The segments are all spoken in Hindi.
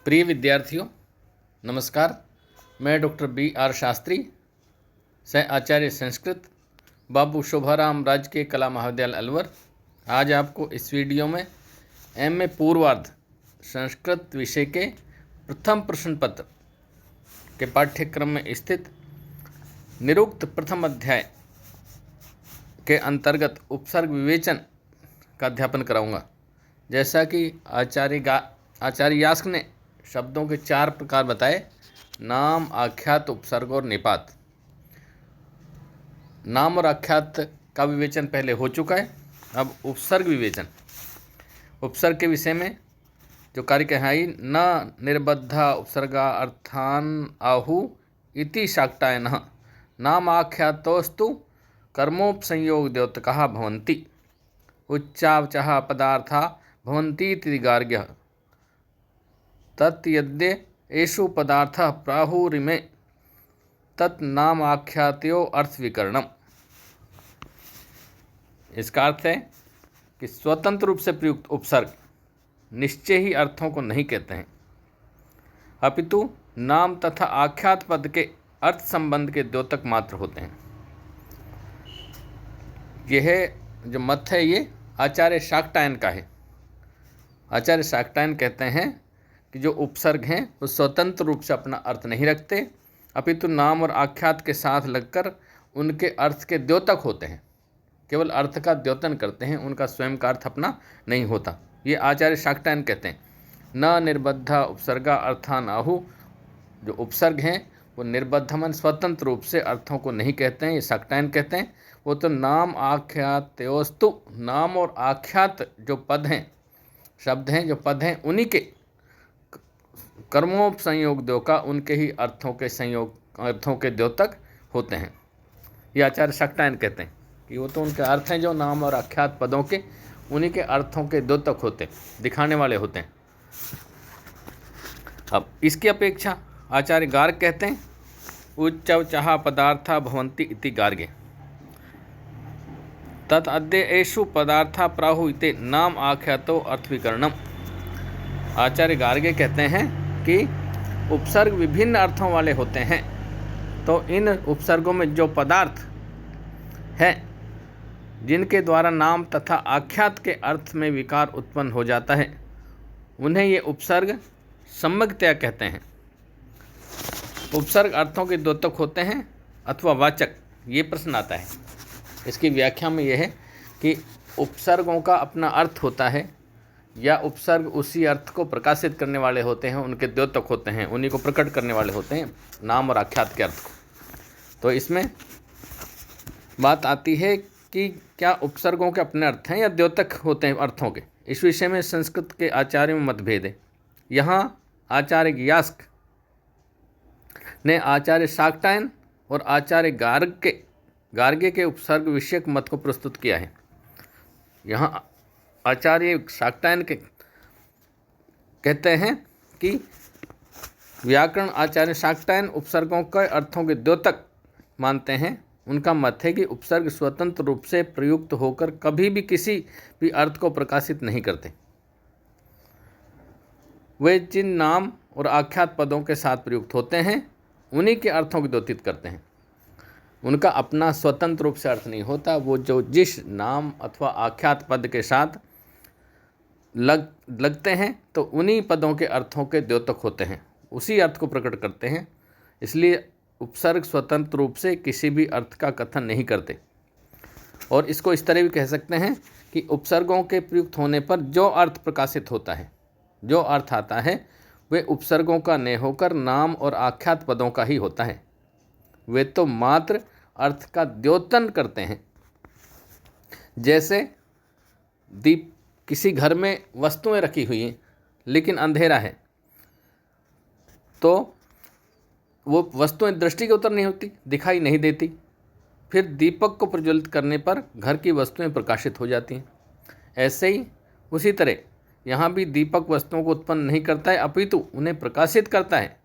प्रिय विद्यार्थियों, नमस्कार। मैं डॉक्टर B.R. शास्त्री, सह आचार्य संस्कृत, बाबू शोभाराम राजकीय कला महाविद्यालय अलवर, आज आपको इस वीडियो में MA पूर्वार्ध संस्कृत विषय के प्रथम प्रश्न पत्र के पाठ्यक्रम में स्थित निरुक्त प्रथम अध्याय के अंतर्गत उपसर्ग विवेचन का अध्यापन कराऊंगा। जैसा कि आचार्य यास्क ने शब्दों के 4 प्रकार बताए: नाम, आख्यात, उपसर्ग और निपात। नाम और आख्यात का विवेचन पहले हो चुका है। अब उपसर्ग विवेचन। उपसर्ग के विषय में जो कार्य कहाई न निर्बद्धा उपसर्गा अर्थान आहु इति शाक्टायनः नाम आख्यातोस्तु कर्मोपसंयोग द्योतकः भवन्ति उच्चावचः पदार्था भवन्ति इति गार्ग्यः तत् यद्य एषु पदार्थः प्राहुरिमे तत् नाम आख्यातयो अर्थविकरणम। इसका अर्थ है कि स्वतंत्र रूप से प्रयुक्त उपसर्ग निश्चय ही अर्थों को नहीं कहते हैं, अपितु नाम तथा आख्यात पद के अर्थ संबंध के द्योतक मात्र होते हैं। यह जो मत है ये आचार्य शाक्टायन का है। आचार्य शाक्टायन कहते हैं कि जो उपसर्ग हैं वो स्वतंत्र रूप से अपना अर्थ नहीं रखते, अपितु नाम और आख्यात के साथ लगकर उनके अर्थ के द्योतक होते हैं, केवल अर्थ का द्योतन करते हैं, उनका स्वयं का अर्थ अपना नहीं होता। ये आचार्य शाक्टायन कहते हैं। न निर्बद्धा उपसर्गा अर्थान आहु, जो उपसर्ग हैं वो निर्बद्ध मन स्वतंत्र रूप से अर्थों को नहीं कहते हैं, ये शाक्टायन कहते हैं। वो तो नाम आख्यातयोस्तु, नाम और आख्यात जो पद हैं, शब्द हैं, जो पद हैं, उन्हीं के कर्मोपसंयोग द्योका, उनके ही अर्थों के द्योतक होते हैं। ये आचार्य शाक्टायन कहते हैं कि वो तो उनके अर्थ हैं जो नाम और आख्यात पदों के, उन्हीं के अर्थों के द्योतक होते हैं, दिखाने वाले होते हैं। अब इसकी अपेक्षा आचार्य गार्ग कहते हैं उच्चवचः पदार्था भवन्ति इति गार्गे तत् अद्य एषु पदार्था प्राहु इति नाम आख्यातो अर्थविकरणम। आचार्य गार्गे कहते हैं कि उपसर्ग विभिन्न अर्थों वाले होते हैं, तो इन उपसर्गों में जो पदार्थ हैं जिनके द्वारा नाम तथा आख्यात के अर्थ में विकार उत्पन्न हो जाता है, उन्हें ये उपसर्ग सम्यक्तया कहते हैं। उपसर्ग अर्थों के द्योतक होते हैं अथवा वाचक, ये प्रश्न आता है। इसकी व्याख्या में यह है कि उपसर्गों का अपना अर्थ होता है, या उपसर्ग उसी अर्थ को प्रकाशित करने वाले होते हैं, उनके द्योतक होते हैं, उन्हीं को प्रकट करने वाले होते हैं, नाम और आख्यात के अर्थ को। तो इसमें बात आती है कि क्या उपसर्गों के अपने अर्थ हैं या द्योतक होते हैं अर्थों के। इस विषय में संस्कृत के आचार्यों में मतभेद है। यहाँ आचार्य यास्क ने आचार्य शाक्टायन और आचार्य गार्गे के उपसर्ग विषयक मत को प्रस्तुत किया है। यहाँ आचार्य शाक्टायन के कहते हैं कि व्याकरण आचार्य शाक्टायन उपसर्गों के अर्थों के द्योतक मानते हैं। उनका मत है कि उपसर्ग स्वतंत्र रूप से प्रयुक्त होकर कभी भी किसी भी अर्थ को प्रकाशित नहीं करते। वे जिन नाम और आख्यात पदों के साथ प्रयुक्त होते हैं उन्हीं के अर्थों को द्योतित करते हैं। उनका अपना स्वतंत्र रूप से अर्थ नहीं होता। वो जो जिस नाम अथवा आख्यात पद के साथ लगते हैं तो उन्हीं पदों के अर्थों के द्योतक होते हैं, उसी अर्थ को प्रकट करते हैं। इसलिए उपसर्ग स्वतंत्र रूप से किसी भी अर्थ का कथन नहीं करते। और इसको इस तरह भी कह सकते हैं कि उपसर्गों के प्रयुक्त होने पर जो अर्थ प्रकाशित होता है, जो अर्थ आता है, वे उपसर्गों का न होकर नाम और आख्यात पदों का ही होता है। वे तो मात्र अर्थ का द्योतन करते हैं। जैसे किसी घर में वस्तुएं रखी हुई हैं लेकिन अंधेरा है, तो वो वस्तुएं दृष्टि के ऊपर नहीं होती, दिखाई नहीं देती। फिर दीपक को प्रज्वलित करने पर घर की वस्तुएं प्रकाशित हो जाती हैं। ऐसे ही उसी तरह यहाँ भी दीपक वस्तुओं को उत्पन्न नहीं करता है, अपितु उन्हें प्रकाशित करता है।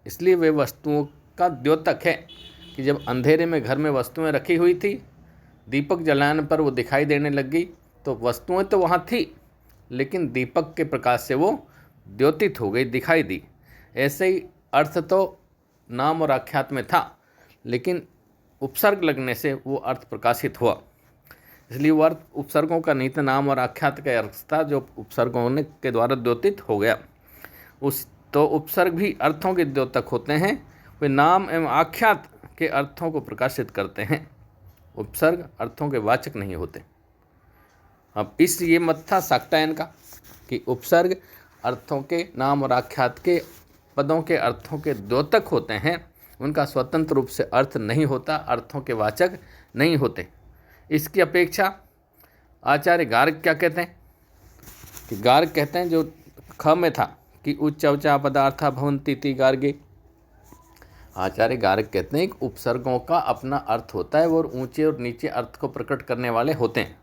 इसलिए वे वस्तुओं का द्योतक है कि जब अंधेरे में घर में वस्तुएं रखी हुई थी, दीपक जलाने पर वो दिखाई देने लग गई, तो वस्तुएं तो वहाँ थी लेकिन दीपक के प्रकाश से वो द्योतित हो गई, दिखाई दी। ऐसे ही अर्थ तो नाम और आख्यात में था, लेकिन उपसर्ग लगने से वो अर्थ प्रकाशित हुआ। इसलिए वो अर्थ उपसर्गों का नहीं था, नाम और आख्यात का अर्थ था जो उपसर्गों ने के द्वारा द्योतित हो गया। उस तो उपसर्ग भी अर्थों के द्योतक होते हैं, वे नाम एवं आख्यात के अर्थों को प्रकाशित करते हैं। उपसर्ग अर्थों के वाचक नहीं होते। अब ये मत था शाक्टायन का कि उपसर्ग अर्थों के, नाम और आख्यात के पदों के अर्थों के द्योतक होते हैं, उनका स्वतंत्र रूप से अर्थ नहीं होता, अर्थों के वाचक नहीं होते। इसकी अपेक्षा आचार्य गार्ग क्या कहते हैं कि गार्ग कहते हैं, जो ख में था कि उच्च उच्चा पदार्था भवन्ति इति गार्गे। आचार्य गार्ग कहते हैं कि उपसर्गों का अपना अर्थ होता है, वो ऊंचे और नीचे अर्थ को प्रकट करने वाले होते हैं।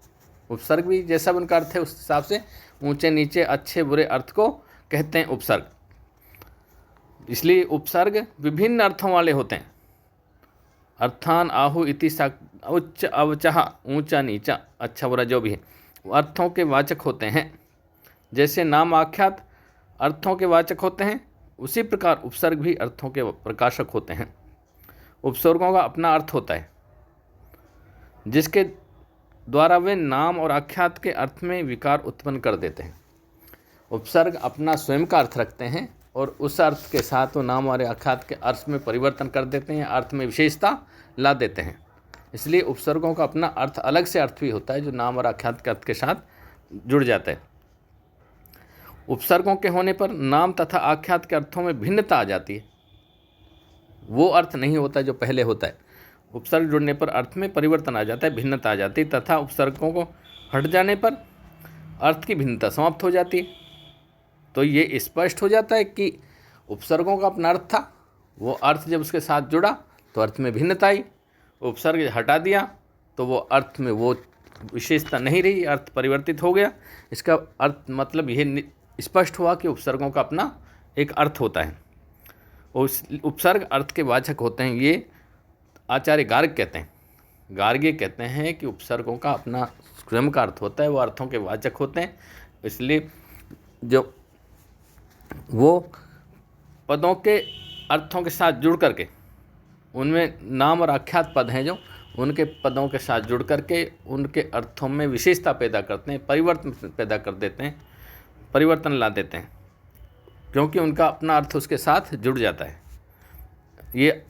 उपसर्ग भी जैसा उनका अर्थ है उस हिसाब से ऊंचे नीचे अच्छे बुरे अर्थ को कहते हैं उपसर्ग। इसलिए उपसर्ग विभिन्न अर्थों वाले होते हैं। अर्थान आहु इति उच्च अवचहा, ऊंचा नीचा अच्छा बुरा जो भी है, अर्थों के वाचक होते हैं। जैसे नाम आख्यात अर्थों के वाचक होते हैं, उसी प्रकार उपसर्ग भी अर्थों के प्रकाशक होते हैं। उपसर्गों का अपना अर्थ होता है, जिसके द्वारा वे नाम और आख्यात के अर्थ में विकार उत्पन्न कर देते हैं। उपसर्ग अपना स्वयं का अर्थ रखते हैं और उस अर्थ के साथ वो नाम और आख्यात के अर्थ में परिवर्तन कर देते हैं, अर्थ में विशेषता ला देते हैं। इसलिए उपसर्गों का अपना अर्थ अलग से अर्थ भी होता है, जो नाम और आख्यात के अर्थ के साथ जुड़ जाता है। उपसर्गों के होने पर नाम तथा आख्यात के अर्थों में भिन्नता आ जाती है, वो अर्थ नहीं होता जो पहले होता है। उपसर्ग जुड़ने पर अर्थ में परिवर्तन आ जाता है, भिन्नता आ जाती है, तथा उपसर्गों को हट जाने पर अर्थ की भिन्नता समाप्त हो जाती है। तो ये स्पष्ट हो जाता है कि उपसर्गों का अपना अर्थ था, वो अर्थ जब उसके साथ जुड़ा तो अर्थ में भिन्नता आई। उपसर्ग हटा दिया तो वो अर्थ में वो विशेषता नहीं रही, अर्थ परिवर्तित हो गया। इसका अर्थ मतलब यह स्पष्ट हुआ कि उपसर्गों का अपना एक अर्थ होता है, उस उपसर्ग अर्थ के वाचक होते हैं। ये आचार्य गार्ग कहते हैं। गार्गी कहते हैं कि उपसर्गों का अपना स्वयं का अर्थ होता है, वो अर्थों के वाचक होते हैं। इसलिए जो वो पदों के अर्थों के साथ जुड़ करके, उनमें नाम और आख्यात पद हैं जो उनके पदों के साथ जुड़ करके उनके अर्थों में विशेषता पैदा करते हैं, परिवर्तन पैदा कर देते हैं, परिवर्तन ला देते हैं, क्योंकि उनका अपना अर्थ उसके साथ जुड़ जाता है। ये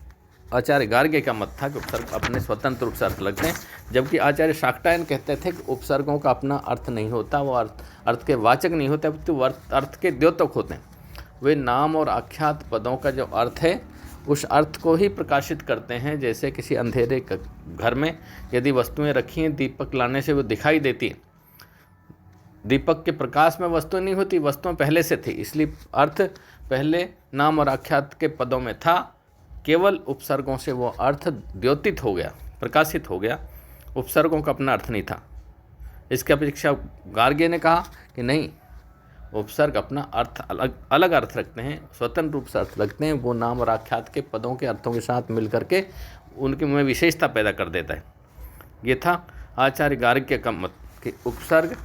आचार्य गार्गे का मत था कि उपसर्ग अपने स्वतंत्र रूप से अर्थ लगते हैं, जबकि आचार्य शाक्टायन कहते थे कि उपसर्गों का अपना अर्थ नहीं होता, वो अर्थ के वाचक नहीं होते, तो अर्थ के द्योतक होते हैं। वे नाम और आख्यात पदों का जो अर्थ है उस अर्थ को ही प्रकाशित करते हैं। जैसे किसी अंधेरे घर में यदि वस्तुएं रखी हैं, दीपक लाने से वो दिखाई देती हैं, दीपक के प्रकाश में वस्तुएं नहीं होती, वस्तुएं पहले से थी, इसलिए अर्थ पहले नाम और आख्यात के पदों में था। केवल उपसर्गों से वो अर्थ द्योतित हो गया, प्रकाशित हो गया, उपसर्गों का अपना अर्थ नहीं था। इसकी अपेक्षा गार्गे ने कहा कि नहीं, उपसर्ग अपना अर्थ अलग अर्थ रखते हैं, स्वतंत्र रूप से अर्थ रखते हैं। वो नाम और आख्यात के पदों के अर्थों के साथ मिल करके उनके में विशेषता पैदा कर देता है। ये था आचार्य गार्ग्य का मत कि उपसर्ग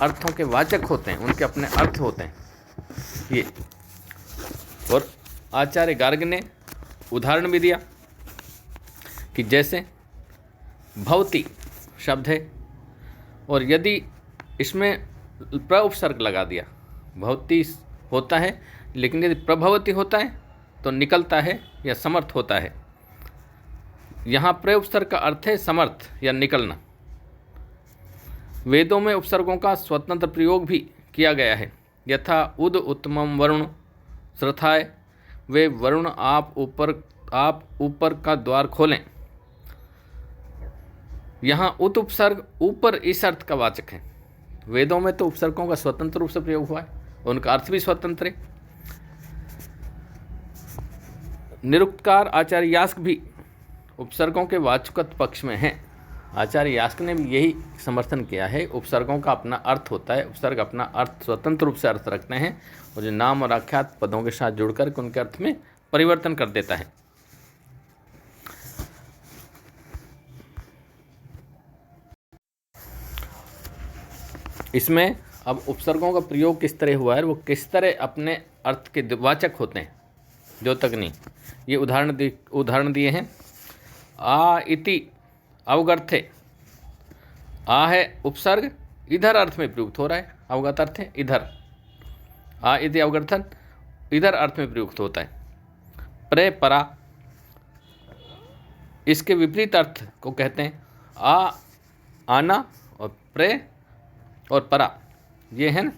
अर्थों के वाचक होते हैं, उनके अपने अर्थ होते हैं ये। और आचार्य गार्ग ने उदाहरण भी दिया कि जैसे भवति शब्द है और यदि इसमें प्र उपसर्ग लगा दिया, भवति होता है लेकिन यदि प्रभवति होता है तो निकलता है या समर्थ होता है। यहाँ प्र उपसर्ग का अर्थ है समर्थ या निकलना। वेदों में उपसर्गों का स्वतंत्र प्रयोग भी किया गया है। यथा उद उत्तमम वरुण श्रथाय, वे वरुण आप ऊपर का द्वार खोलें। यहाँ उत उपसर्ग ऊपर इस अर्थ का वाचक है। वेदों में तो उपसर्गों का स्वतंत्र रूप से प्रयोग हुआ है, उनका अर्थ भी स्वतंत्र है। निरुक्तकार आचार्य यास्क भी उपसर्गों के वाचकत्व पक्ष में हैं। आचार्य यास्क ने भी यही समर्थन किया है, उपसर्गों का अपना अर्थ होता है, उपसर्ग अपना अर्थ स्वतंत्र रूप से अर्थ रखते हैं और जो नाम और आख्यात पदों के साथ जुड़कर उनके अर्थ में परिवर्तन कर देता है। इसमें अब उपसर्गों का प्रयोग किस तरह हुआ है, वो किस तरह अपने अर्थ के वाचक होते हैं, जो तक नहीं, ये उदाहरण दिए हैं। आ इति अवगर्थे, आ है उपसर्ग, इधर अर्थ में प्रयुक्त हो रहा है, अवगत अर्थ है इधर, आ इति अवगर्थन इधर अर्थ में प्रयुक्त होता है। प्रे परा, इसके विपरीत अर्थ को कहते हैं आ आना, और प्रे और परा ये है ना,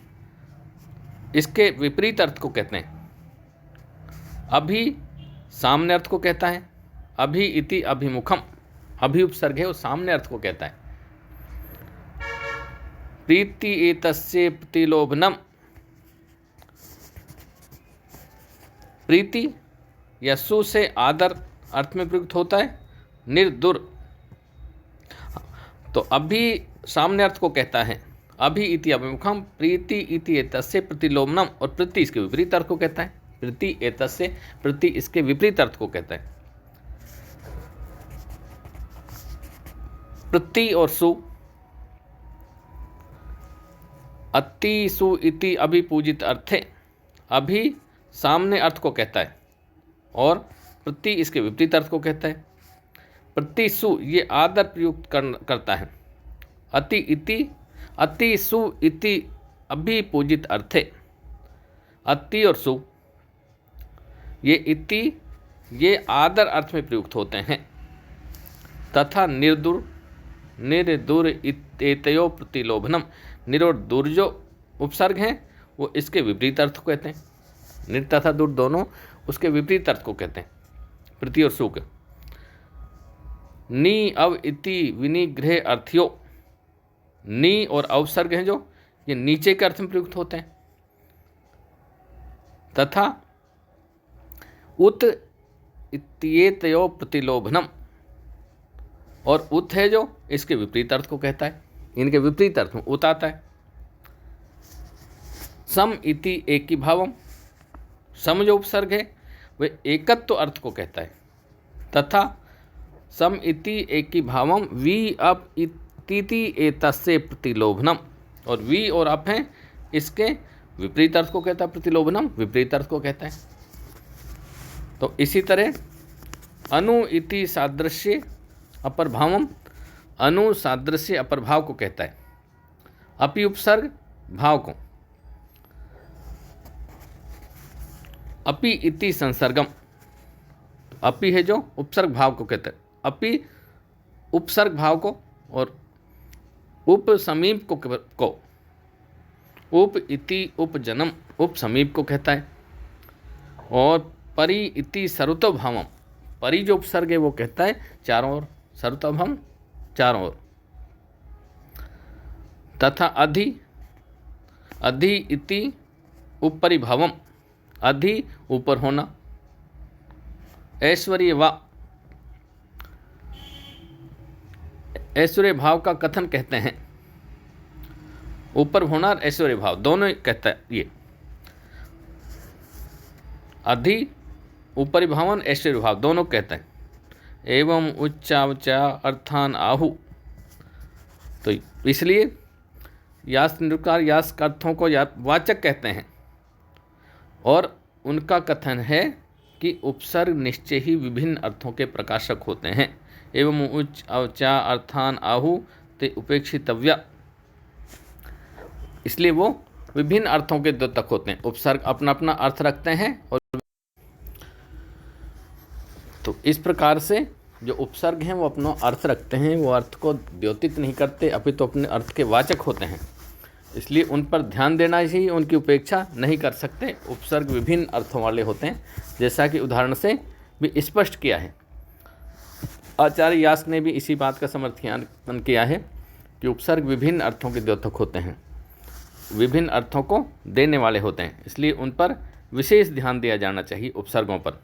इसके विपरीत अर्थ को कहते हैं। अभी सामने अर्थ को कहता है, अभी इति अभिमुखम, अभी उपसर्ग है वो सामने अर्थ को कहता है। प्रीति एतस्य प्रतिलोभनम, प्रीति या सु से आदर अर्थ में प्रयुक्त होता है। निर्दुर, तो अभी सामने अर्थ को कहता है, अभी इति अभिमुखम प्रीति इति एतस्य प्रतिलोभनम, और प्रति इसके विपरीत अर्थ को कहता है। प्रति एतस्य, प्रति इसके विपरीत अर्थ को कहता है। प्रति और सु, अति सु इति अभिपूजित अर्थे, अभी सामने अर्थ को कहता है और प्रति इसके विपरीत अर्थ को कहता है। प्रति सु ये आदर प्रयुक्त करता है। अति इति, अति सु इति अभिपूजित अर्थे, अति और सु ये इति ये आदर अर्थ में प्रयुक्त होते हैं। तथा निर्दुर, निर्दुर एतयो प्रतिलोभनम, निर और दुर जो उपसर्ग हैं वो इसके विपरीत अर्थ को कहते हैं। निर तथा दुर दोनों उसके विपरीत अर्थ को कहते हैं, प्रति और सु के। नी अव इति विनिग्रह अर्थियो, नी और अवसर्ग हैं जो ये नीचे के अर्थ में प्रयुक्त होते हैं। तथा उत इत्येतयो प्रतिलोभनम, और उत है जो इसके विपरीत अर्थ को कहता है, इनके विपरीत अर्थ में उत आता है। सम इति एकी भावम, सम जो उपसर्ग है वह एकत्व अर्थ को कहता है। तथा सम इति एकी भावम वी अप इति एतस्य प्रतिलोभनम, और वी और अप हैं इसके विपरीत अर्थ को कहता है। प्रतिलोभनम विपरीत अर्थ को कहता है। तो इसी तरह अनु इति सादृश्य अपर भावम, अनु सादृश्य अपर भाव को कहता है। अपि उपसर्ग भाव को। अपि इति संसर्गम, अपि है जो उपसर्ग भाव को कहता है। अपि उपसर्ग भाव को, और उप समीप को उप इति उपजनम उप समीप को कहता है। और परि इति सरुतभावम, परि जो उपसर्ग है वो कहता है चारों ओर, सरुतभम चारों ओर। तथा अधि, अधि इति उपरि भावम, अधि ऊपर होना। ऐश्वर्य वा, ऐश्वर्य भाव का कथन कहते हैं। ऊपर होना और ऐश्वर्य भाव दोनों कहता है ये। अधि ऊपरी भावन ऐश्वर्य भाव दोनों कहते हैं। एवं उच्चावचा अर्थान आहु, तो इसलिए यास निरुक्तार यास अर्थों को वाचक कहते हैं। और उनका कथन है कि उपसर्ग निश्चय ही विभिन्न अर्थों के प्रकाशक होते हैं। एवं उच्च अवचा अर्थान आहु ते उपेक्षितव्या, इसलिए वो विभिन्न अर्थों के द्योतक होते हैं। उपसर्ग अपना अपना अर्थ रखते हैं, और तो इस प्रकार से जो उपसर्ग हैं वो अपना अर्थ रखते हैं, वो अर्थ को द्योतित नहीं करते, अपितु तो अपने अर्थ के वाचक होते हैं। इसलिए उन पर ध्यान देना चाहिए, उनकी उपेक्षा नहीं कर सकते। उपसर्ग विभिन्न अर्थों वाले होते हैं, जैसा कि उदाहरण से भी स्पष्ट किया है। आचार्य यास्क ने भी इसी बात का समर्थन किया है कि उपसर्ग विभिन्न अर्थों के द्योतक होते हैं, विभिन्न अर्थों को देने वाले होते हैं। इसलिए उन पर विशेष ध्यान दिया जाना चाहिए, उपसर्गों पर।